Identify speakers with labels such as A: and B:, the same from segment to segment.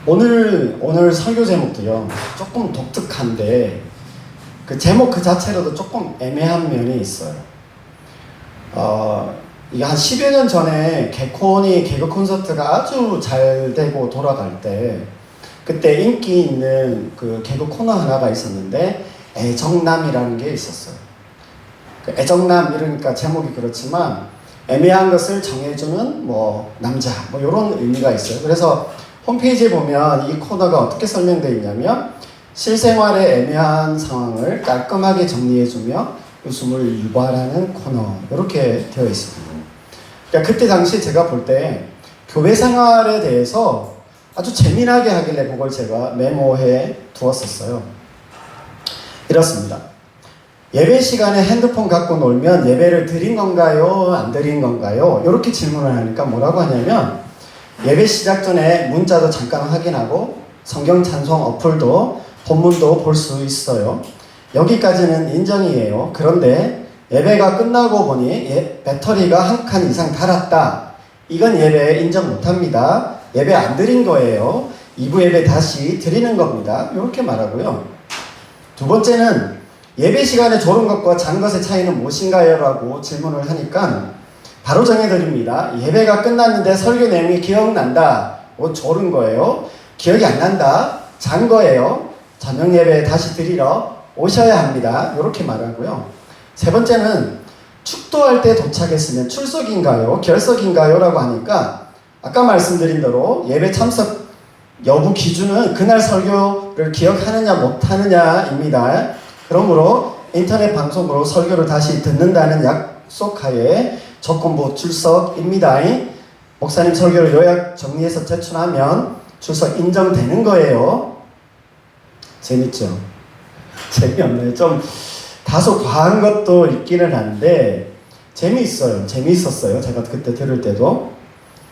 A: 오늘 설교 제목도요, 조금 독특한데, 그 제목 그 자체로도 조금 애매한 면이 있어요. 이게 한 10여 년 전에 개콘이 개그 콘서트가 아주 잘 되고 돌아갈 때, 그때 인기 있는 그 개그 코너 하나가 있었는데, 애정남이라는 게 있었어요. 그 애정남 이러니까 제목이 그렇지만, 애매한 것을 정해주는 남자, 이런 의미가 있어요. 그래서 홈페이지에 보면 이 코너가 어떻게 설명되어 있냐면, 실생활의 애매한 상황을 깔끔하게 정리해주며 웃음을 유발하는 코너, 이렇게 되어 있습니다. 그러니까 그때 당시 제가 볼 때 교회 생활에 대해서 아주 재미나게 하길래 그걸 제가 메모해 두었었어요. 이렇습니다. 예배 시간에 핸드폰 갖고 놀면 예배를 드린 건가요? 안 드린 건가요? 이렇게 질문을 하니까 뭐라고 하냐면, 예배 시작 전에 문자도 잠깐 확인하고 성경 찬송 어플도 본문도 볼 수 있어요. 여기까지는 인정이에요. 그런데 예배가 끝나고 보니 배터리가 한 칸 이상 닳았다. 이건 예배 인정 못합니다. 예배 안 드린 거예요. 2부 예배 다시 드리는 겁니다. 이렇게 말하고요. 두 번째는 예배 시간에 졸은 것과 잔 것의 차이는 무엇인가요? 라고 질문을 하니까 바로 정해드립니다. 예배가 끝났는데 설교 내용이 기억난다. 졸은 거예요. 기억이 안 난다. 잔 거예요. 저녁 예배 다시 드리러 오셔야 합니다. 이렇게 말하고요. 세 번째는 축도할 때 도착했으면 출석인가요? 결석인가요? 라고 하니까 아까 말씀드린 대로 예배 참석 여부 기준은 그날 설교를 기억하느냐 못하느냐입니다. 그러므로 인터넷 방송으로 설교를 다시 듣는다는 약속하에 조건부 출석입니다. 목사님 설교를 요약 정리해서 제출하면 출석 인정되는 거예요. 재밌죠? 재미없네요. 좀 다소 과한 것도 있기는 한데 재미있었어요. 제가 그때 들을 때도.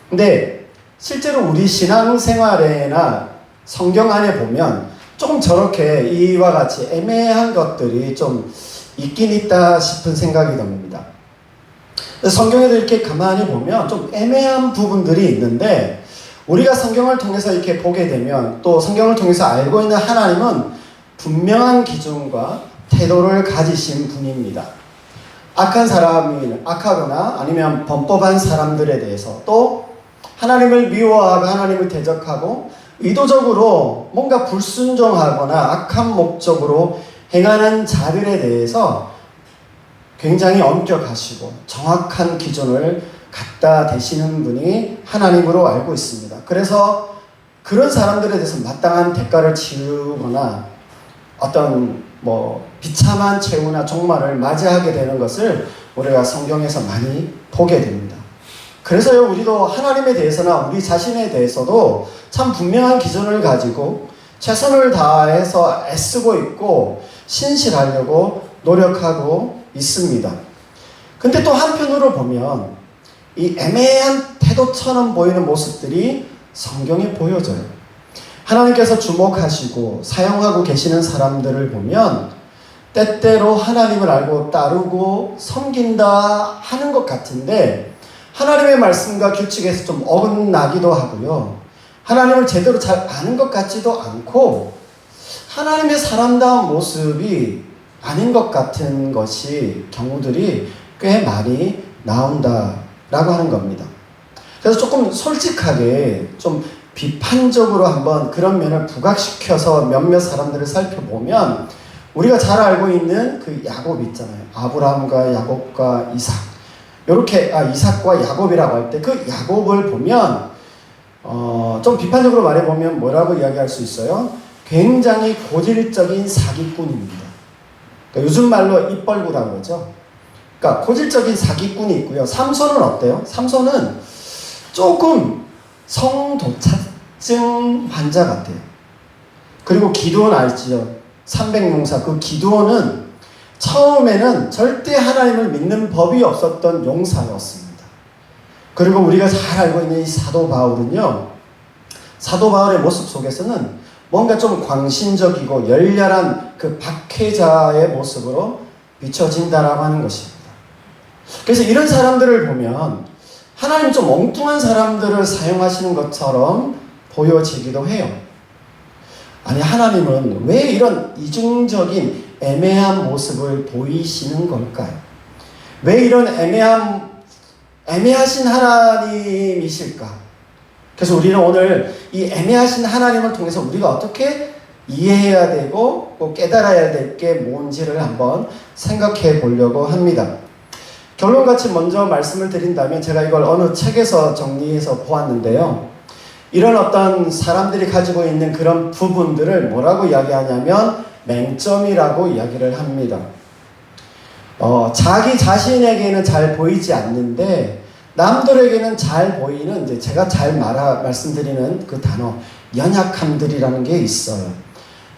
A: 근데 실제로 우리 신앙생활에나 성경 안에 보면 조금 저렇게 이와 같이 애매한 것들이 좀 있긴 있다 싶은 생각이 듭니다. 성경에도 이렇게 가만히 보면 좀 애매한 부분들이 있는데, 우리가 성경을 통해서 이렇게 보게 되면, 또 성경을 통해서 알고 있는 하나님은 분명한 기준과 태도를 가지신 분입니다. 악한 사람이 악하거나 아니면 범법한 사람들에 대해서, 또 하나님을 미워하고 하나님을 대적하고 의도적으로 뭔가 불순종하거나 악한 목적으로 행하는 자들에 대해서 굉장히 엄격하시고 정확한 기준을 갖다 대시는 분이 하나님으로 알고 있습니다. 그래서 그런 사람들에 대해서 마땅한 대가를 치르거나 어떤 비참한 최후나 종말을 맞이하게 되는 것을 우리가 성경에서 많이 보게 됩니다. 그래서요, 우리도 하나님에 대해서나 우리 자신에 대해서도 참 분명한 기준을 가지고 최선을 다해서 애쓰고 있고 신실하려고 노력하고 있습니다. 근데 또 한편으로 보면 이 애매한 태도처럼 보이는 모습들이 성경에 보여져요. 하나님께서 주목하시고 사용하고 계시는 사람들을 보면 때때로 하나님을 알고 따르고 섬긴다 하는 것 같은데, 하나님의 말씀과 규칙에서 좀 어긋나기도 하고요. 하나님을 제대로 잘 아는 것 같지도 않고 하나님의 사람다운 모습이 아닌 것 같은 경우들이 꽤 많이 나온다라고 하는 겁니다. 그래서 조금 솔직하게 좀 비판적으로 한번 그런 면을 부각시켜서 몇몇 사람들을 살펴보면, 우리가 잘 알고 있는 그 야곱 있잖아요. 아브라함과 야곱과 이삭. 이삭과 야곱이라고 할 때 그 야곱을 보면 좀 비판적으로 말해보면 뭐라고 이야기할 수 있어요? 굉장히 고질적인 사기꾼입니다. 그러니까 요즘 말로 입벌구라고 그러죠. 그러니까 고질적인 사기꾼이 있고요. 삼손은 어때요? 삼손은 조금 성도착증 환자 같아요. 그리고 기드온 알지요? 300용사. 그 기드온은 처음에는 절대 하나님을 믿는 법이 없었던 용사였습니다. 그리고 우리가 잘 알고 있는 이 사도 바울은요, 사도 바울의 모습 속에서는 뭔가 좀 광신적이고 열렬한 그 박해자의 모습으로 비춰진다라고 하는 것입니다. 그래서 이런 사람들을 보면 하나님 좀 엉뚱한 사람들을 사용하시는 것처럼 보여지기도 해요. 아니 하나님은 왜 이런 이중적인 애매한 모습을 보이시는 걸까요? 왜 이런 애매하신 하나님이실까? 그래서 우리는 오늘 이 애매하신 하나님을 통해서 우리가 어떻게 이해해야 되고 꼭 깨달아야 될 게 뭔지를 한번 생각해 보려고 합니다. 결론같이 먼저 말씀을 드린다면 제가 이걸 어느 책에서 정리해서 보았는데요. 이런 어떤 사람들이 가지고 있는 그런 부분들을 뭐라고 이야기하냐면 맹점이라고 이야기를 합니다. 자기 자신에게는 잘 보이지 않는데 남들에게는 잘 보이는 이제 제가 잘 말씀드리는 그 단어 연약함들이라는 게 있어요.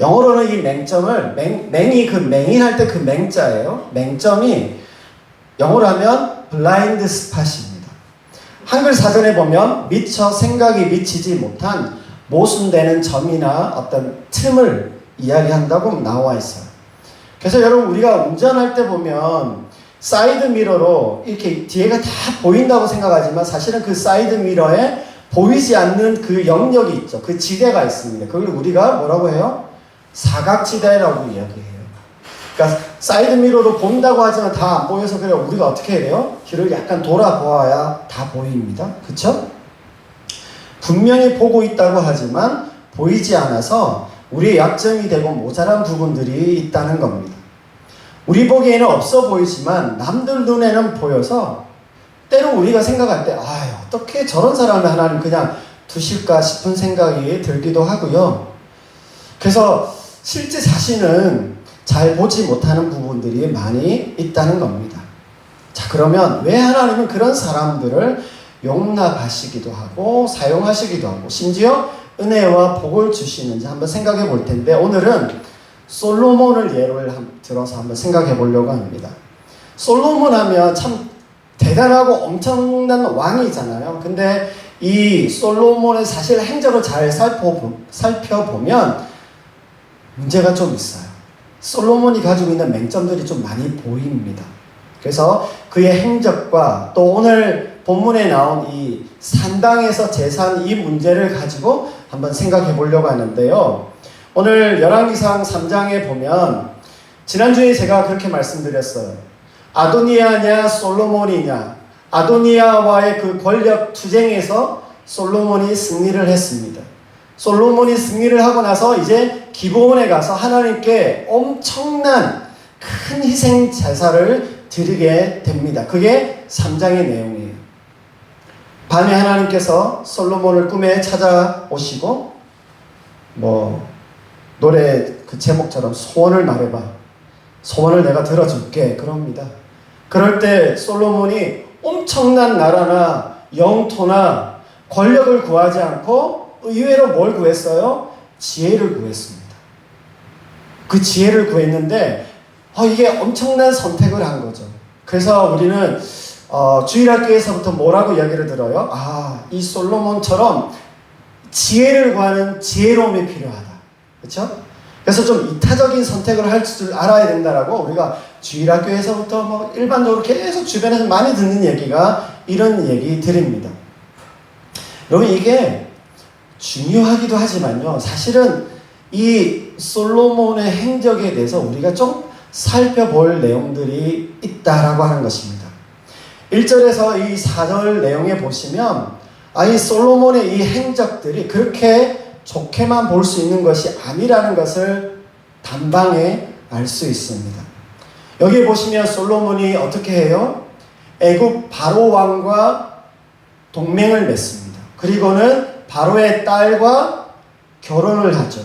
A: 영어로는 이 맹점을 맹이 그 맹인할 때 그 맹자예요. 맹점이 영어로 하면 블라인드 스팟입니다. 한글 사전에 보면 미처 생각이 미치지 못한 모순되는 점이나 어떤 틈을 이야기한다고 나와 있어요. 그래서 여러분 우리가 운전할 때 보면 사이드 미러로 이렇게 뒤에가 다 보인다고 생각하지만 사실은 그 사이드 미러에 보이지 않는 그 영역이 있죠. 그 지대가 있습니다. 그걸 우리가 뭐라고 해요? 사각지대라고 이야기해요. 그러니까 사이드 미러로 본다고 하지만 다 안 보여서 그래 우리가 어떻게 해야 돼요? 뒤를 약간 돌아보아야 다 보입니다. 그쵸? 분명히 보고 있다고 하지만 보이지 않아서 우리의 약점이 되고 모자란 부분들이 있다는 겁니다. 우리 보기에는 없어 보이지만 남들 눈에는 보여서 때로 우리가 생각할 때 어떻게 저런 사람을 하나님 그냥 두실까 싶은 생각이 들기도 하고요. 그래서 실제 자신은 잘 보지 못하는 부분들이 많이 있다는 겁니다. 자, 그러면 왜 하나님은 그런 사람들을 용납하시기도 하고 사용하시기도 하고 심지어 은혜와 복을 주시는지 한번 생각해 볼 텐데 오늘은 솔로몬을 예를 들어서 한번 생각해 보려고 합니다. 솔로몬 하면 참 대단하고 엄청난 왕이잖아요. 근데 이 솔로몬의 사실 행적을 잘 살펴보면 문제가 좀 있어요. 솔로몬이 가지고 있는 맹점들이 좀 많이 보입니다. 그래서 그의 행적과 또 오늘 본문에 나온 이 산당에서 제사한 이 문제를 가지고 한번 생각해 보려고 하는데요. 오늘 열왕기상 3장에 보면 지난주에 제가 그렇게 말씀드렸어요. 아도니아냐 솔로몬이냐, 아도니아와의 그 권력 투쟁에서 솔로몬이 승리를 했습니다. 솔로몬이 승리를 하고 나서 이제 기브온에 가서 하나님께 엄청난 큰 희생 제사를 드리게 됩니다. 그게 3장의 내용이에요. 밤에 하나님께서 솔로몬을 꿈에 찾아오시고 노래 그 제목처럼 소원을 말해봐. 소원을 내가 들어줄게. 그럽니다. 그럴 때 솔로몬이 엄청난 나라나 영토나 권력을 구하지 않고 의외로 뭘 구했어요? 지혜를 구했습니다. 그 지혜를 구했는데 이게 엄청난 선택을 한 거죠. 그래서 우리는 주일학교에서부터 뭐라고 이야기를 들어요? 이 솔로몬처럼 지혜를 구하는 지혜로움이 필요하다. 그렇죠? 그래서 좀 이타적인 선택을 할 줄 알아야 된다라고 우리가 주일학교에서부터 일반적으로 계속 주변에서 많이 듣는 얘기가 이런 얘기 드립니다. 여러분 이게 중요하기도 하지만요. 사실은 이 솔로몬의 행적에 대해서 우리가 좀 살펴볼 내용들이 있다라고 하는 것입니다. 1절에서 이 4절 내용에 보시면 이 솔로몬의 이 행적들이 그렇게 좋게만 볼 수 있는 것이 아니라는 것을 단방에 알 수 있습니다. 여기 보시면 솔로몬이 어떻게 해요? 애굽 바로 왕과 동맹을 맺습니다. 그리고는 바로의 딸과 결혼을 하죠.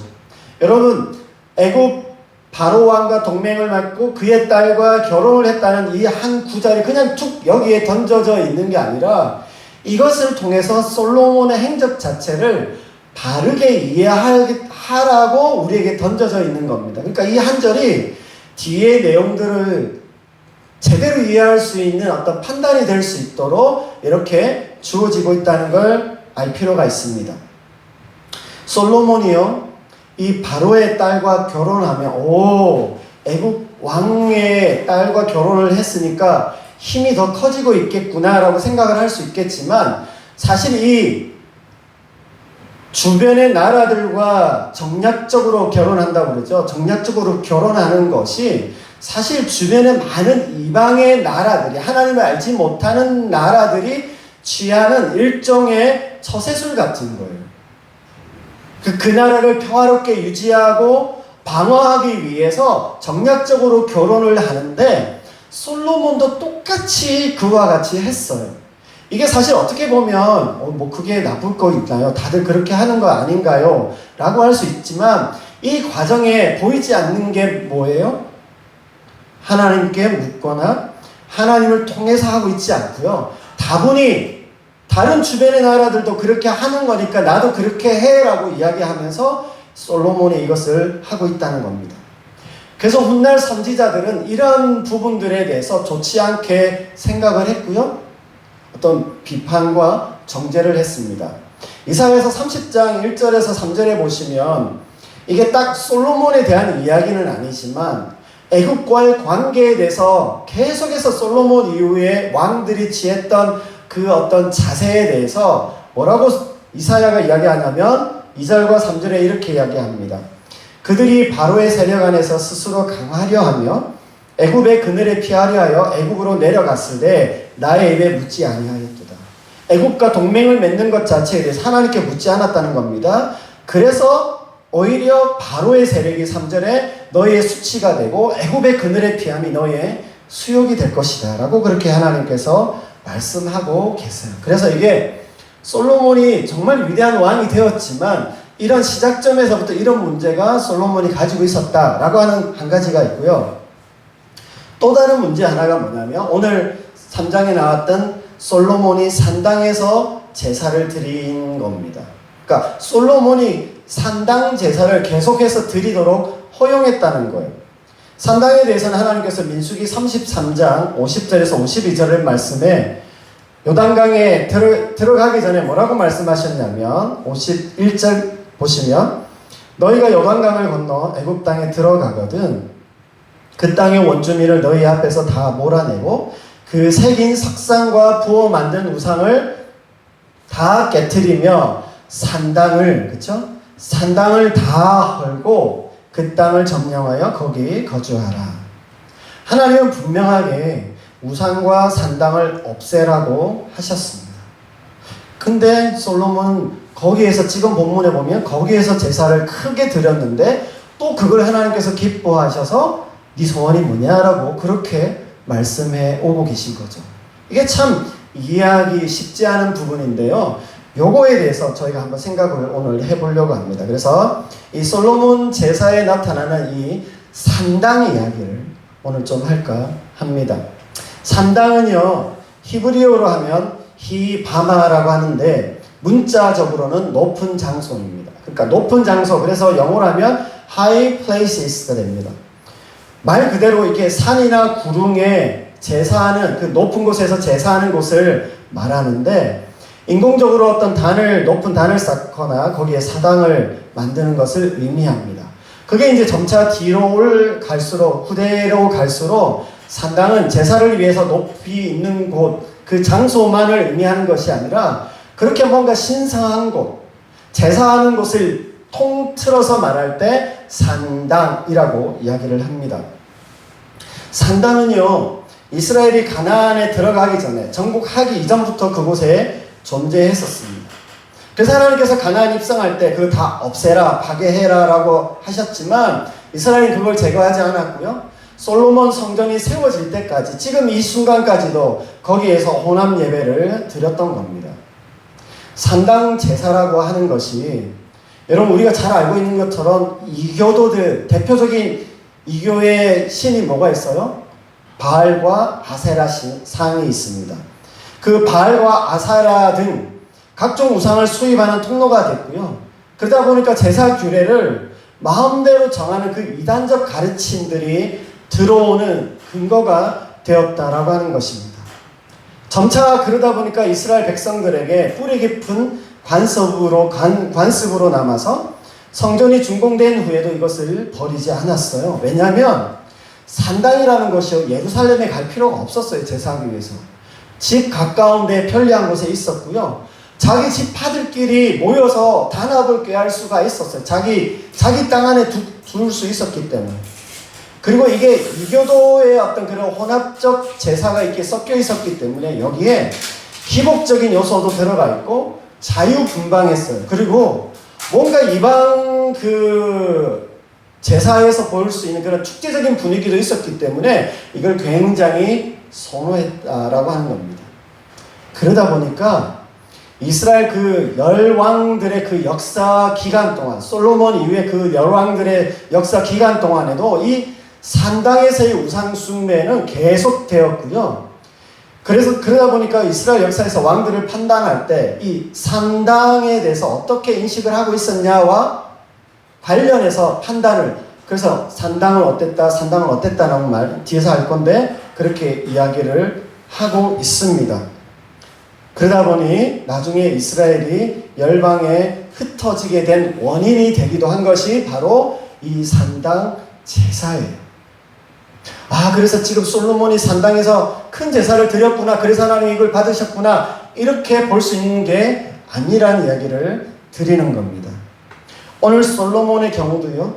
A: 여러분, 애굽 바로 왕과 동맹을 맺고 그의 딸과 결혼을 했다는 이 한 구절이 그냥 툭 여기에 던져져 있는 게 아니라 이것을 통해서 솔로몬의 행적 자체를 바르게 이해하라고 우리에게 던져져 있는 겁니다. 그러니까 이 한 절이 뒤의 내용들을 제대로 이해할 수 있는 어떤 판단이 될 수 있도록 이렇게 주어지고 있다는 걸 알 필요가 있습니다. 솔로몬이요, 이 바로의 딸과 결혼하면 애국 왕의 딸과 결혼을 했으니까 힘이 더 커지고 있겠구나라고 생각을 할 수 있겠지만 사실 이 주변의 나라들과 정략적으로 결혼한다고 그러죠. 정략적으로 결혼하는 것이 사실 주변의 많은 이방의 나라들이, 하나님을 알지 못하는 나라들이 취하는 일종의 처세술 같은 거예요. 그 나라를 평화롭게 유지하고 방어하기 위해서 정략적으로 결혼을 하는데, 솔로몬도 똑같이 그와 같이 했어요. 이게 사실 어떻게 보면 뭐 그게 나쁠 거 있나요? 다들 그렇게 하는 거 아닌가요? 라고 할 수 있지만, 이 과정에 보이지 않는 게 뭐예요? 하나님께 묻거나 하나님을 통해서 하고 있지 않고요. 다분히 다른 주변의 나라들도 그렇게 하는 거니까 나도 그렇게 해라고 이야기하면서 솔로몬이 이것을 하고 있다는 겁니다. 그래서 훗날 선지자들은 이런 부분들에 대해서 좋지 않게 생각을 했고요. 어떤 비판과 정죄를 했습니다. 이사야서 30장 1절에서 3절에 보시면 이게 딱 솔로몬에 대한 이야기는 아니지만 애굽과의 관계에 대해서 계속해서 솔로몬 이후에 왕들이 취했던 그 어떤 자세에 대해서 뭐라고 이사야가 이야기하냐면 2절과 3절에 이렇게 이야기합니다. 그들이 바로의 세력 안에서 스스로 강하려 하며 애굽의 그늘에 피하려 하여 애굽으로 내려갔을 때 나의 입에 묻지 아니하였도다. 애굽과 동맹을 맺는 것 자체에 대해서 하나님께 묻지 않았다는 겁니다. 그래서 오히려 바로의 세력이 3절에 너희의 수치가 되고 애굽의 그늘에 피함이 너희의 수욕이 될 것이다 라고 그렇게 하나님께서 말씀하고 계세요. 그래서 이게 솔로몬이 정말 위대한 왕이 되었지만 이런 시작점에서부터 이런 문제가 솔로몬이 가지고 있었다라고 하는 한 가지가 있고요. 또 다른 문제 하나가 뭐냐면 오늘 3장에 나왔던 솔로몬이 산당에서 제사를 드린 겁니다. 그러니까 솔로몬이 산당 제사를 계속해서 드리도록 허용했다는 거예요. 산당에 대해서는 하나님께서 민수기 33장 50절에서 52절의 말씀에 요단강에 들어가기 전에 뭐라고 말씀하셨냐면 51절 보시면 너희가 요단강을 건너 애굽 땅에 들어가거든 그 땅의 원주민을 너희 앞에서 다 몰아내고 그 새긴 석상과 부어 만든 우상을 다 깨트리며 산당을 그쵸? 산당을 다 헐고 그 땅을 점령하여 거기 거주하라. 하나님은 분명하게 우상과 산당을 없애라고 하셨습니다. 근데 솔로몬은 거기에서 지금 본문에 보면 거기에서 제사를 크게 드렸는데 또 그걸 하나님께서 기뻐하셔서 네 소원이 뭐냐라고 그렇게 말씀해 오고 계신 거죠. 이게 참 이해하기 쉽지 않은 부분인데요. 요거에 대해서 저희가 한번 생각을 오늘 해보려고 합니다. 그래서 이 솔로몬 제사에 나타나는 이 산당 이야기를 오늘 좀 할까 합니다. 산당은요, 히브리어로 하면 히바마라고 하는데 문자적으로는 높은 장소입니다. 그러니까 높은 장소, 그래서 영어로 하면 high places가 됩니다. 말 그대로 이렇게 산이나 구릉에 제사하는 그 높은 곳에서 제사하는 곳을 말하는데 인공적으로 어떤 높은 단을 쌓거나 거기에 사당을 만드는 것을 의미합니다. 그게 이제 점차 후대로 갈수록 산당은 제사를 위해서 높이 있는 곳, 그 장소만을 의미하는 것이 아니라 그렇게 뭔가 신성한 곳, 제사하는 곳을 통틀어서 말할 때 산당이라고 이야기를 합니다. 산당은요, 이스라엘이 가나안에 들어가기 전에, 정복하기 이전부터 그곳에 존재했었습니다. 그래서 하나님께서 가나안 입성할 때 그거 다 없애라, 파괴해라 라고 하셨지만 이스라엘은 그걸 제거하지 않았고요. 솔로몬 성전이 세워질 때까지, 지금 이 순간까지도 거기에서 혼합 예배를 드렸던 겁니다. 산당 제사라고 하는 것이 여러분 우리가 잘 알고 있는 것처럼 이교도들, 대표적인 이교의 신이 뭐가 있어요? 바알과 아세라 상이 있습니다. 그 바알과 아세라 등 각종 우상을 수입하는 통로가 됐고요. 그러다 보니까 제사 규례를 마음대로 정하는 그 이단적 가르침들이 들어오는 근거가 되었다라고 하는 것입니다. 점차 그러다 보니까 이스라엘 백성들에게 뿌리 깊은 관습으로 남아서 성전이 준공된 후에도 이것을 버리지 않았어요. 왜냐하면 산당이라는 것이 예루살렘에 갈 필요가 없었어요. 제사하기 위해서. 집 가까운 데 편리한 곳에 있었고요. 자기 집 아들끼리 모여서 단합을 꾀할 수가 있었어요. 자기 땅 안에 둘 수 있었기 때문에. 그리고 이게 이교도의 어떤 그런 혼합적 제사가 이렇게 섞여 있었기 때문에 여기에 기복적인 요소도 들어가 있고 자유분방했어요. 그리고 뭔가 이방 제사에서 볼 수 있는 그런 축제적인 분위기도 있었기 때문에 이걸 굉장히 선호했다라고 하는 겁니다. 그러다 보니까 이스라엘 그 열왕들의 그 역사 기간 동안, 솔로몬 이후에 그 열왕들의 역사 기간 동안에도 이 산당에서의 우상 숭배는 계속되었고요. 그러다 보니까 이스라엘 역사에서 왕들을 판단할 때 이 산당에 대해서 어떻게 인식을 하고 있었냐와 관련해서 판단을, 그래서 산당은 어땠다라는 말 뒤에서 할 건데 그렇게 이야기를 하고 있습니다. 그러다 보니 나중에 이스라엘이 열방에 흩어지게 된 원인이 되기도 한 것이 바로 이 산당 제사예요. 그래서 지금 솔로몬이 산당에서 큰 제사를 드렸구나, 그래서 하나님이 이걸 받으셨구나, 이렇게 볼 수 있는 게 아니라는 이야기를 드리는 겁니다. 오늘 솔로몬의 경우도요,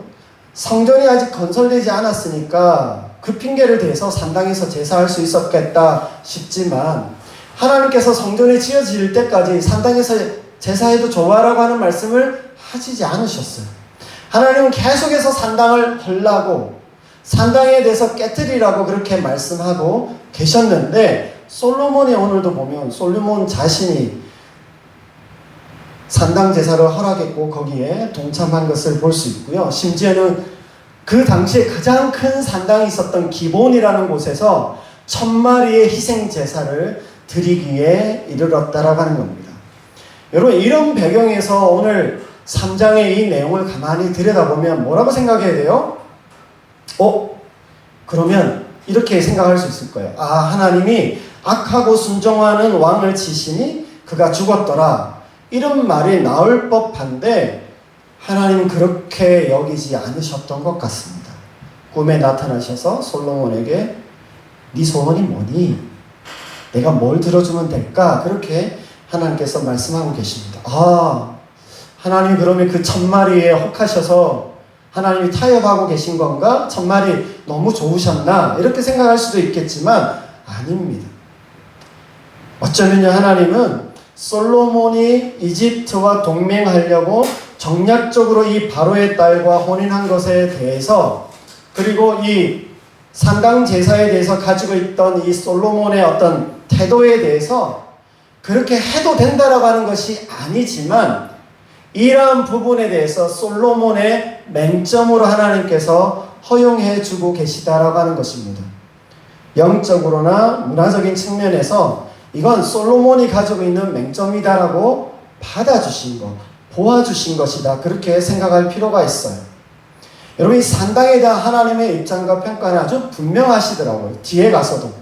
A: 성전이 아직 건설되지 않았으니까 그 핑계를 대서 산당에서 제사할 수 있었겠다 싶지만 하나님께서 성전이 지어질 때까지 산당에서 제사해도 좋아라고 하는 말씀을 하시지 않으셨어요. 하나님은 계속해서 산당을 헐라고 산당에 대해서 깨뜨리라고 그렇게 말씀하고 계셨는데, 솔로몬이 오늘도 보면 솔로몬 자신이 산당 제사를 허락했고 거기에 동참한 것을 볼 수 있고요. 심지어는 그 당시에 가장 큰 산당이 있었던 기본이라는 곳에서 1000마리의 희생 제사를 드리기에 이르렀다라고 하는 겁니다. 여러분, 이런 배경에서 오늘 3장의 이 내용을 가만히 들여다보면 뭐라고 생각해야 돼요? 그러면 이렇게 생각할 수 있을 거예요. 하나님이 악하고 순종하는 왕을 치시니 그가 죽었더라, 이런 말이 나올 법한데 하나님은 그렇게 여기지 않으셨던 것 같습니다. 꿈에 나타나셔서 솔로몬에게 네 소원이 뭐니? 내가 뭘 들어주면 될까? 그렇게 하나님께서 말씀하고 계십니다. 하나님 그러면 그 1000마리에 혹하셔서 하나님이 타협하고 계신 건가? 1000마리 너무 좋으셨나? 이렇게 생각할 수도 있겠지만 아닙니다. 어쩌면요, 하나님은 솔로몬이 이집트와 동맹하려고 정략적으로 이 바로의 딸과 혼인한 것에 대해서, 그리고 이 산당 제사에 대해서 가지고 있던 이 솔로몬의 어떤 태도에 대해서 그렇게 해도 된다라고 하는 것이 아니지만, 이러한 부분에 대해서 솔로몬의 맹점으로 하나님께서 허용해 주고 계시다라고 하는 것입니다. 영적으로나 문화적인 측면에서 이건 솔로몬이 가지고 있는 맹점이다라고 받아주신 것, 보아주신 것이다, 그렇게 생각할 필요가 있어요. 여러분, 이 산당에 대한 하나님의 입장과 평가는 아주 분명하시더라고요, 뒤에 가서도.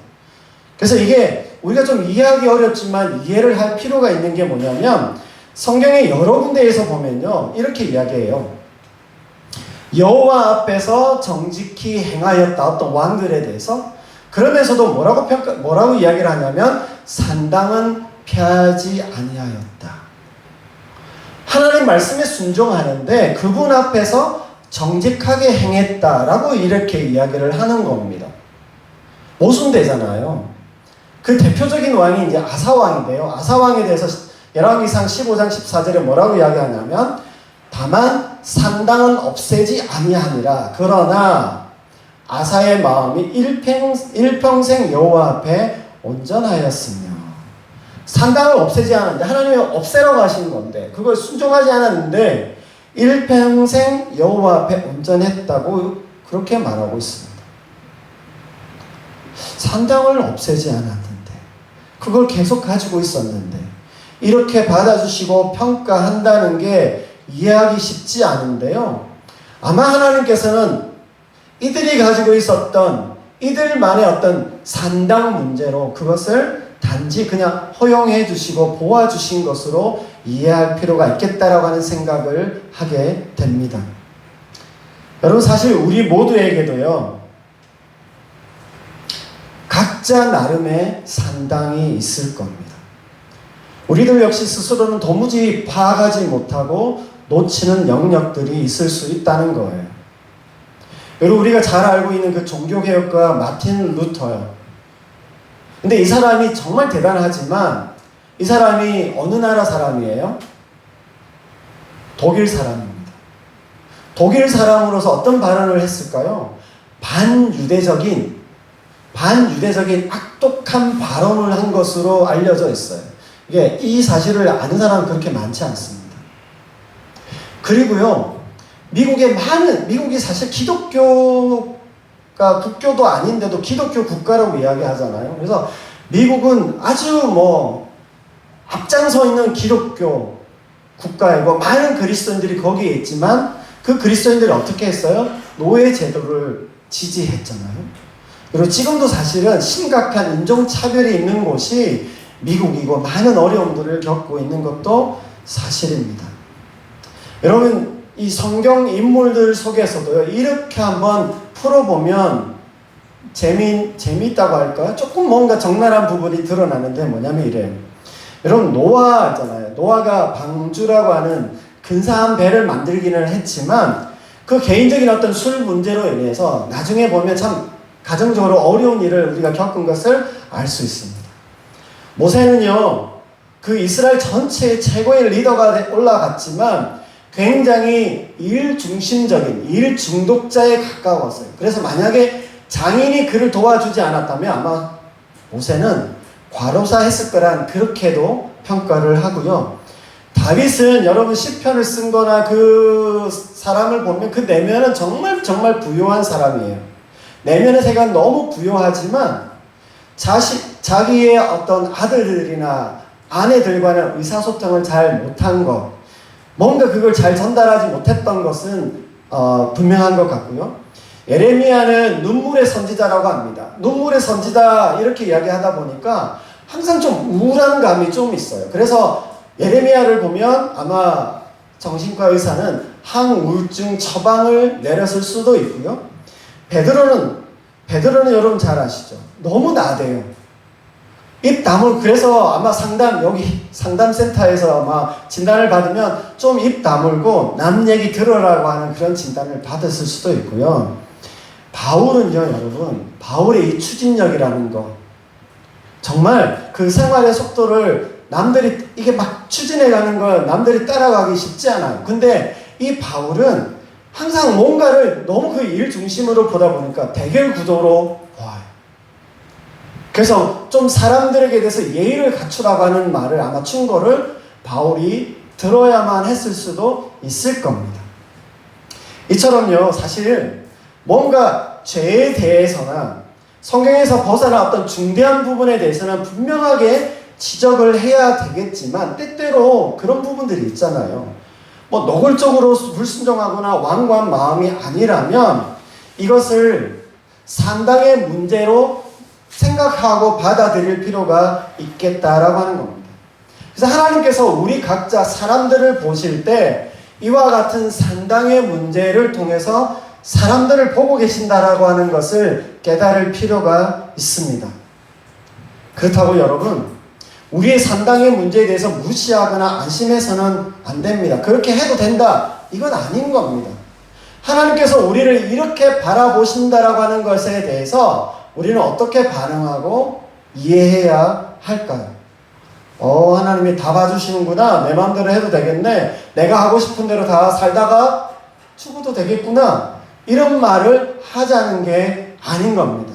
A: 그래서 이게 우리가 좀 이해하기 어렵지만 이해를 할 필요가 있는 게 뭐냐면, 성경의 여러 군데에서 보면요, 이렇게 이야기해요. 여호와 앞에서 정직히 행하였다, 어떤 왕들에 대해서. 그러면서도 뭐라고 이야기를 하냐면, 산당은 폐하지 아니하였다. 하나님 말씀에 순종하는데 그분 앞에서 정직하게 행했다라고 이렇게 이야기를 하는 겁니다. 모순되잖아요. 그 대표적인 왕이 이제 아사왕인데요. 아사왕에 대해서 열왕기상 15장 14절에 뭐라고 이야기하냐면, 다만 산당은 없애지 아니하니라. 그러나 아사의 마음이 일평생 여호와 앞에 온전하였으며. 산당을 없애지 않았는데, 하나님이 없애라고 하시는 건데 그걸 순종하지 않았는데 일평생 여호와 앞에 온전했다고 그렇게 말하고 있습니다. 산당을 없애지 않았는데, 그걸 계속 가지고 있었는데, 이렇게 받아주시고 평가한다는 게 이해하기 쉽지 않은데요. 아마 하나님께서는 이들이 가지고 있었던 이들만의 어떤 산당 문제로 그것을 단지 그냥 허용해 주시고 보아주신 것으로 이해할 필요가 있겠다라고 하는 생각을 하게 됩니다. 여러분, 사실 우리 모두에게도요, 각자 나름의 산당이 있을 겁니다. 우리들 역시 스스로는 도무지 파악하지 못하고 놓치는 영역들이 있을 수 있다는 거예요. 여러분, 우리가 잘 알고 있는 그 종교개혁가 마틴 루터요. 근데 이 사람이 정말 대단하지만 이 사람이 어느 나라 사람이에요? 독일 사람입니다. 독일 사람으로서 어떤 발언을 했을까요? 반유대적인 악독한 발언을 한 것으로 알려져 있어요. 이게 이 사실을 아는 사람은 그렇게 많지 않습니다. 그리고요, 미국이 사실 기독교가 국교도 아닌데도 기독교 국가라고 이야기하잖아요. 그래서 미국은 아주 앞장서 있는 기독교 국가이고 많은 그리스도인들이 거기에 있지만 그 그리스도인들이 어떻게 했어요? 노예 제도를 지지했잖아요. 그리고 지금도 사실은 심각한 인종차별이 있는 곳이 미국이고 많은 어려움들을 겪고 있는 것도 사실입니다. 여러분, 이 성경 인물들 속에서도요, 이렇게 한번 풀어보면 재미있다고 할까? 조금 뭔가 적나라한 부분이 드러나는데 뭐냐면 이래요. 여러분, 노아 있잖아요. 노아가 방주라고 하는 근사한 배를 만들기는 했지만 그 개인적인 어떤 술 문제로 인해서 나중에 보면 참 가정적으로 어려운 일을 우리가 겪은 것을 알 수 있습니다. 모세는요, 그 이스라엘 전체의 최고의 리더가 올라갔지만 굉장히 일 중심적인, 일 중독자에 가까웠어요. 그래서 만약에 장인이 그를 도와주지 않았다면 아마 모세는 과로사했을 거란 그렇게도 평가를 하고요. 다윗은 여러분 시편을 쓴 거나 그 사람을 보면 그 내면은 정말 부유한 사람이에요. 내면의 세계가 너무 부유하지만 자기의 어떤 아들들이나 아내들과는 의사소통을 잘 못한 것, 뭔가 그걸 잘 전달하지 못했던 것은 분명한 것 같고요. 예레미야는 눈물의 선지자라고 합니다. 눈물의 선지자 이렇게 이야기하다 보니까 항상 좀 우울한 감이 좀 있어요. 그래서 예레미야를 보면 아마 정신과 의사는 항우울증 처방을 내렸을 수도 있고요. 베드로는 여러분 잘 아시죠? 너무 나대요. 입 다물, 그래서 아마 여기 상담센터에서 아마 진단을 받으면 좀 입 다물고 남 얘기 들으라고 하는 그런 진단을 받았을 수도 있고요. 바울은요, 여러분, 바울의 이 추진력이라는 거, 정말 그 생활의 속도를 남들이 이게 막 추진해가는 걸 남들이 따라가기 쉽지 않아요. 근데 이 바울은 항상 뭔가를 너무 그 일 중심으로 보다 보니까 대결 구도로 봐요. 그래서 좀 사람들에게 대해서 예의를 갖추라고 하는 말을 아마 충고를 바울이 들어야만 했을 수도 있을 겁니다. 이처럼요, 사실 뭔가 죄에 대해서나 성경에서 벗어나 어떤 중대한 부분에 대해서는 분명하게 지적을 해야 되겠지만 때때로 그런 부분들이 있잖아요. 노골적으로 불순종하거나 완고한 마음이 아니라면 이것을 상당의 문제로 생각하고 받아들일 필요가 있겠다라고 하는 겁니다. 그래서 하나님께서 우리 각자 사람들을 보실 때 이와 같은 상당의 문제를 통해서 사람들을 보고 계신다라고 하는 것을 깨달을 필요가 있습니다. 그렇다고 여러분, 우리의 상당의 문제에 대해서 무시하거나 안심해서는 안 됩니다. 그렇게 해도 된다, 이건 아닌 겁니다. 하나님께서 우리를 이렇게 바라보신다라고 하는 것에 대해서 우리는 어떻게 반응하고 이해해야 할까요? 하나님이 다 봐주시는구나, 내 마음대로 해도 되겠네, 내가 하고 싶은 대로 다 살다가 죽어도 되겠구나, 이런 말을 하자는 게 아닌 겁니다.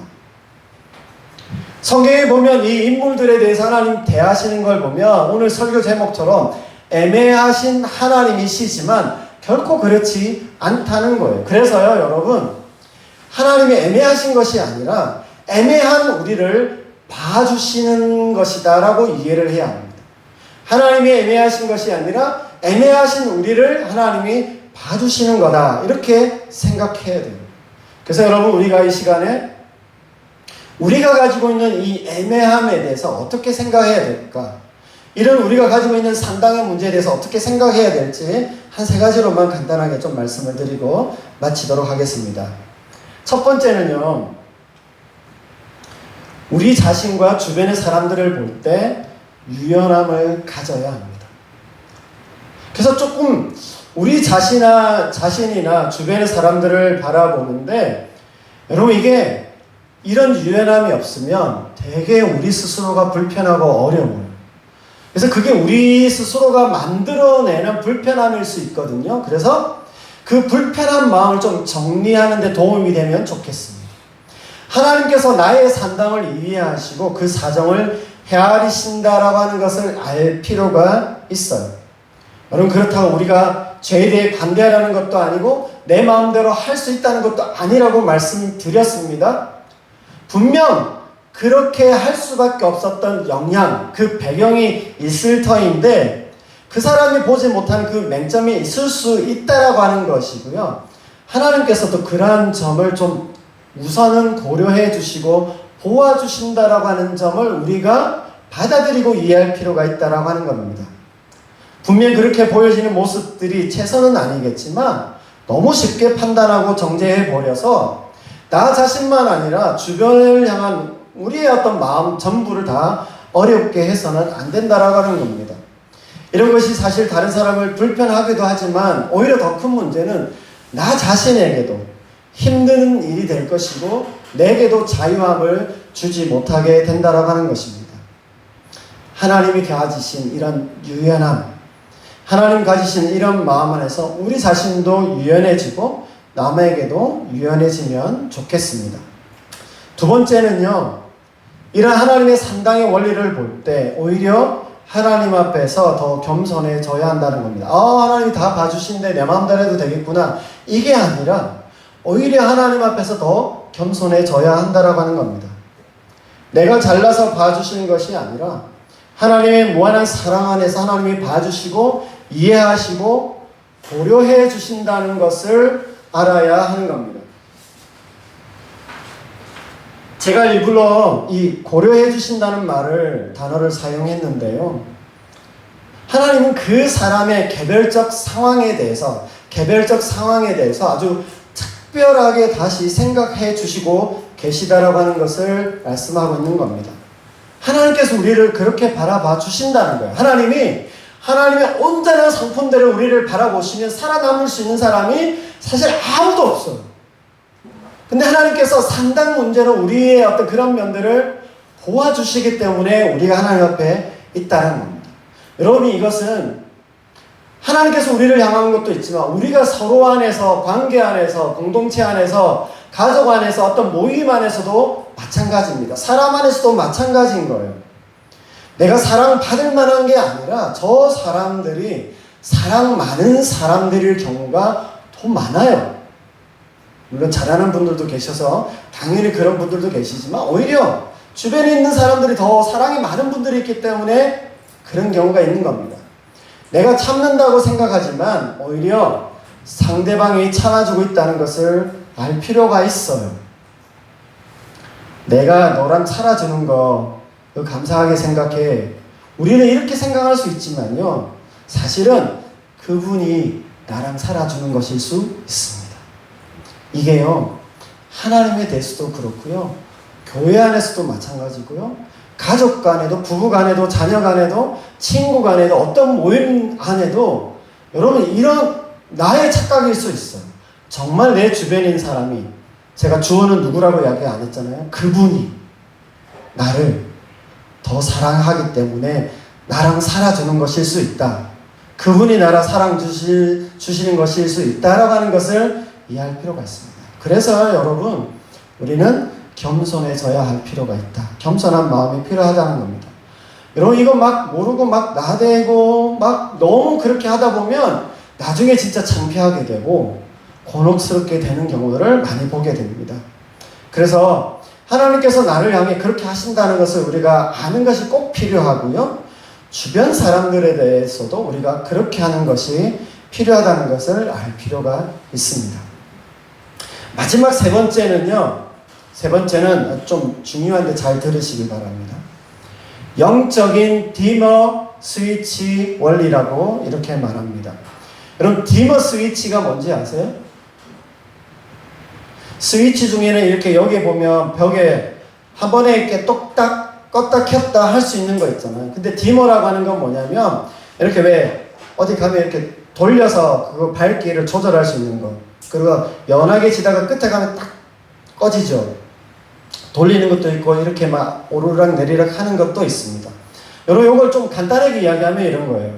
A: 성경에 보면 이 인물들에 대해서 하나님 대하시는 걸 보면 오늘 설교 제목처럼 애매하신 하나님이시지만 결코 그렇지 않다는 거예요. 그래서요, 여러분, 하나님이 애매하신 것이 아니라 애매한 우리를 봐주시는 것이다 라고 이해를 해야 합니다. 하나님이 애매하신 것이 아니라 애매하신 우리를 하나님이 봐주시는 거다, 이렇게 생각해야 돼요. 그래서 여러분, 우리가 이 시간에 우리가 가지고 있는 이 애매함에 대해서 어떻게 생각해야 될까? 이런 우리가 가지고 있는 상당한 문제에 대해서 어떻게 생각해야 될지 한 3가지로만 간단하게 좀 말씀을 드리고 마치도록 하겠습니다. 첫 번째는요, 우리 자신과 주변의 사람들을 볼 때 유연함을 가져야 합니다. 그래서 조금 우리 자신이나 주변의 사람들을 바라보는데 여러분 이게 이런 유연함이 없으면 되게 우리 스스로가 불편하고 어려워요. 그래서 그게 우리 스스로가 만들어내는 불편함일 수 있거든요. 그래서 그 불편한 마음을 좀 정리하는 데 도움이 되면 좋겠습니다. 하나님께서 나의 산당을 이해하시고 그 사정을 헤아리신다라고 하는 것을 알 필요가 있어요. 여러분 그렇다고 우리가 죄에 대해 반대하라는 것도 아니고 내 마음대로 할 수 있다는 것도 아니라고 말씀드렸습니다. 분명 그렇게 할 수밖에 없었던 영향, 그 배경이 있을 터인데 그 사람이 보지 못한 그 맹점이 있을 수 있다라고 하는 것이고요. 하나님께서도 그러한 점을 좀 우선은 고려해 주시고 보아주신다라고 하는 점을 우리가 받아들이고 이해할 필요가 있다라고 하는 겁니다. 분명 그렇게 보여지는 모습들이 최선은 아니겠지만 너무 쉽게 판단하고 정죄해버려서 나 자신만 아니라 주변을 향한 우리의 어떤 마음 전부를 다 어렵게 해서는 안 된다라고 하는 겁니다. 이런 것이 사실 다른 사람을 불편하기도 하지만 오히려 더 큰 문제는 나 자신에게도 힘든 일이 될 것이고 내게도 자유함을 주지 못하게 된다라고 하는 것입니다. 하나님이 가지신 이런 유연함, 하나님 가지신 이런 마음 안에서 우리 자신도 유연해지고 남에게도 유연해지면 좋겠습니다. 두 번째는요, 이런 하나님의 산당의 원리를 볼 때 오히려 하나님 앞에서 더 겸손해져야 한다는 겁니다. 하나님이 다 봐주신데 내 마음대로 해도 되겠구나. 이게 아니라 오히려 하나님 앞에서 더 겸손해져야 한다라고 하는 겁니다. 내가 잘나서 봐주시는 것이 아니라 하나님의 무한한 사랑 안에서 하나님이 봐주시고 이해하시고 고려해 주신다는 것을 알아야 하는 겁니다. 제가 일부러 이 고려해 주신다는 단어를 사용했는데요. 하나님은 그 사람의 개별적 상황에 대해서 아주 특별하게 다시 생각해 주시고 계시다라고 하는 것을 말씀하고 있는 겁니다. 하나님께서 우리를 그렇게 바라봐 주신다는 거예요. 하나님의 온전한 성품대로 우리를 바라보시면 살아남을 수 있는 사람이 사실 아무도 없어요. 근데 하나님께서 산당 문제로 우리의 어떤 그런 면들을 보아주시기 때문에 우리가 하나님 앞에 있다는 겁니다. 여러분 이것은 하나님께서 우리를 향한 것도 있지만 우리가 서로 안에서, 관계 안에서, 공동체 안에서, 가족 안에서, 어떤 모임 안에서도 마찬가지입니다. 사람 안에서도 마찬가지인 거예요. 내가 사랑받을 만한 게 아니라 저 사람들이 사랑 많은 사람들일 경우가 더 많아요. 물론 잘하는 분들도 계셔서 당연히 그런 분들도 계시지만 오히려 주변에 있는 사람들이 더 사랑이 많은 분들이 있기 때문에 그런 경우가 있는 겁니다. 내가 참는다고 생각하지만 오히려 상대방이 참아주고 있다는 것을 알 필요가 있어요. 내가 너랑 살아주는 거 감사하게 생각해. 우리는 이렇게 생각할 수 있지만요. 사실은 그분이 나랑 살아주는 것일 수 있습니다. 이게요. 하나님에 대해서도 그렇고요. 교회 안에서도 마찬가지고요. 가족 간에도, 부부 간에도, 자녀 간에도, 친구 간에도, 어떤 모임 안에도 여러분 이런 나의 착각일 수 있어요. 정말 내 주변에 있는 사람이 제가 주어는 누구라고 이야기 안 했잖아요. 그분이 나를 더 사랑하기 때문에 나랑 살아주는 것일 수 있다. 그분이 나랑 사랑 주시는 것일 수 있다라고 하는 것을 이해할 필요가 있습니다. 그래서 여러분 우리는 겸손해져야 할 필요가 있다. 겸손한 마음이 필요하다는 겁니다. 여러분 이거 막 모르고 막 나대고 막 너무 그렇게 하다 보면 나중에 진짜 창피하게 되고 곤혹스럽게 되는 경우들을 많이 보게 됩니다. 그래서 하나님께서 나를 향해 그렇게 하신다는 것을 우리가 아는 것이 꼭 필요하고요. 주변 사람들에 대해서도 우리가 그렇게 하는 것이 필요하다는 것을 알 필요가 있습니다. 마지막 세 번째는 좀 중요한데 잘 들으시기 바랍니다. 영적인 디머 스위치 원리라고 이렇게 말합니다. 여러분 디머 스위치가 뭔지 아세요? 스위치 중에는 이렇게 여기 보면 벽에 한 번에 이렇게 똑딱 껐다 켰다 할 수 있는 거 있잖아요. 근데 디머라고 하는 건 뭐냐면 이렇게 왜 어디 가면 이렇게 돌려서 그 밝기를 조절할 수 있는 거. 그리고 연하게 지다가 끝에 가면 딱 꺼지죠. 돌리는 것도 있고 이렇게 막 오르락 내리락 하는 것도 있습니다. 여러분 이걸 좀 간단하게 이야기하면 이런 거예요.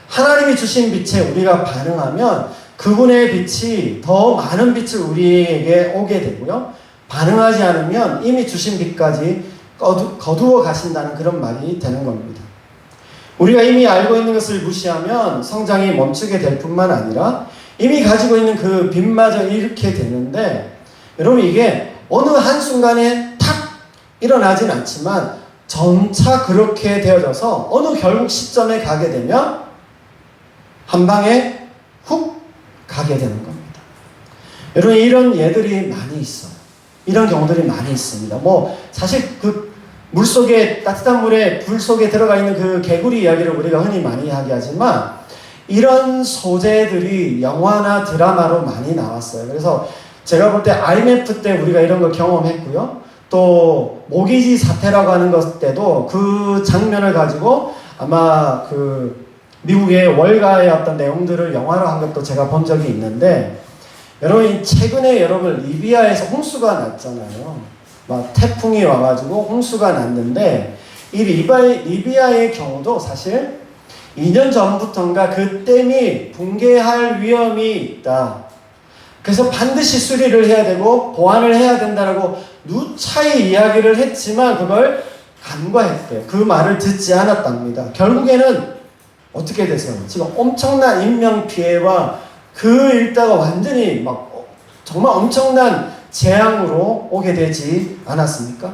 A: 하나님이 주신 빛에 우리가 반응하면 그분의 빛이 더 많은 빛을 우리에게 오게 되고요. 반응하지 않으면 이미 주신 빛까지 거두어 가신다는 그런 말이 되는 겁니다. 우리가 이미 알고 있는 것을 무시하면 성장이 멈추게 될 뿐만 아니라 이미 가지고 있는 그 빛마저 잃게 되는데, 여러분 이게 어느 한순간에 탁 일어나진 않지만 점차 그렇게 되어져서 어느 결국 시점에 가게 되면 한 방에 훅 가게 되는 겁니다. 여러분 이런 예들이 많이 있어요. 이런 경우들이 많이 있습니다. 뭐 사실 그 물속에, 따뜻한 물에 불 속에 들어가 있는 그 개구리 이야기를 우리가 흔히 많이 이야기하지만 이런 소재들이 영화나 드라마로 많이 나왔어요. 그래서 제가 볼 때 IMF 때 우리가 이런 걸 경험했고요. 또 모기지 사태라고 하는 것 때도 그 장면을 가지고 아마 그 미국의 월가의 어떤 내용들을 영화로 한 것도 제가 본 적이 있는데, 여러분 최근에 여러분 리비아에서 홍수가 났잖아요. 막 태풍이 와가지고 홍수가 났는데 이 리비아의 경우도 사실 2년 전부터인가 그 댐이 붕괴할 위험이 있다. 그래서 반드시 수리를 해야 되고 보완을 해야 된다라고 누차히 이야기를 했지만 그걸 간과했대요. 그 말을 듣지 않았답니다. 결국에는 어떻게 됐어요? 지금 엄청난 인명피해와 그 일대가 완전히 막 정말 엄청난 재앙으로 오게 되지 않았습니까?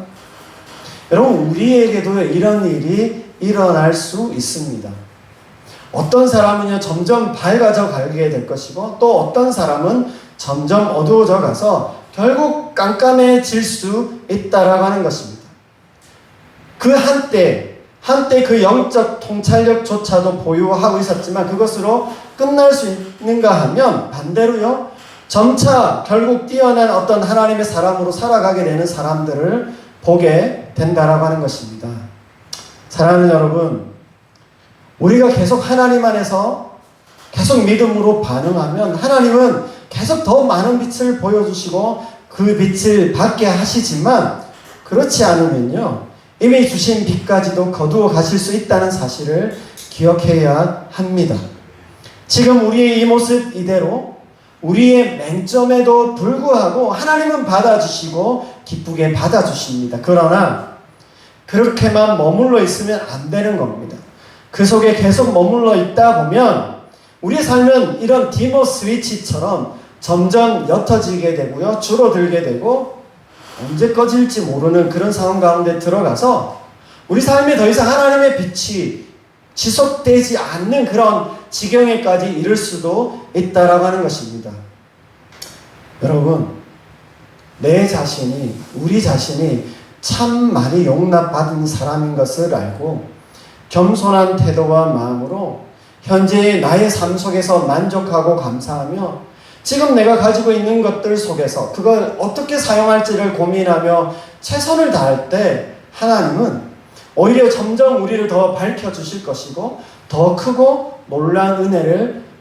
A: 여러분 우리에게도 이런 일이 일어날 수 있습니다. 어떤 사람은요 점점 밝아져 가게 될 것이고 또 어떤 사람은 점점 어두워져 가서 결국 깜깜해질 수 있다라고 하는 것입니다. 그 한때 그 영적 통찰력조차도 보유하고 있었지만 그것으로 끝날 수 있는가 하면 반대로요 점차 결국 뛰어난 어떤 하나님의 사람으로 살아가게 되는 사람들을 보게 된다라고 하는 것입니다. 사랑하는 여러분, 우리가 계속 하나님 안에서 계속 믿음으로 반응하면 하나님은 계속 더 많은 빛을 보여주시고 그 빛을 받게 하시지만, 그렇지 않으면요 이미 주신 빛까지도 거두어 가실 수 있다는 사실을 기억해야 합니다. 지금 우리의 이 모습 이대로 우리의 맹점에도 불구하고 하나님은 받아주시고 기쁘게 받아주십니다. 그러나 그렇게만 머물러 있으면 안 되는 겁니다. 그 속에 계속 머물러 있다 보면 우리의 삶은 이런 디머 스위치처럼 점점 옅어지게 되고요, 줄어들게 되고 언제 꺼질지 모르는 그런 상황 가운데 들어가서 우리 삶에 더 이상 하나님의 빛이 지속되지 않는 그런 지경에까지 이를 수도 있다라고 하는 것입니다. 여러분, 우리 자신이 참 많이 용납받은 사람인 것을 알고 겸손한 태도와 마음으로 현재의 나의 삶 속에서 만족하고 감사하며 지금 내가 가지고 있는 것들 속에서 그걸 어떻게 사용할지를 고민하며 최선을 다할 때 하나님은 오히려 점점 우리를 더 밝혀주실 것이고 더 크고 놀라운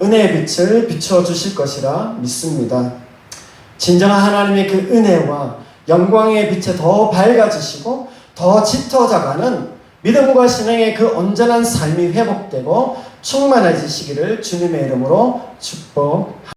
A: 은혜의 빛을 비춰주실 것이라 믿습니다. 진정한 하나님의 그 은혜와 영광의 빛에 더 밝아지시고 더 짙어져가는 믿음과 신앙의 그 온전한 삶이 회복되고 충만해지시기를 주님의 이름으로 축복합니다.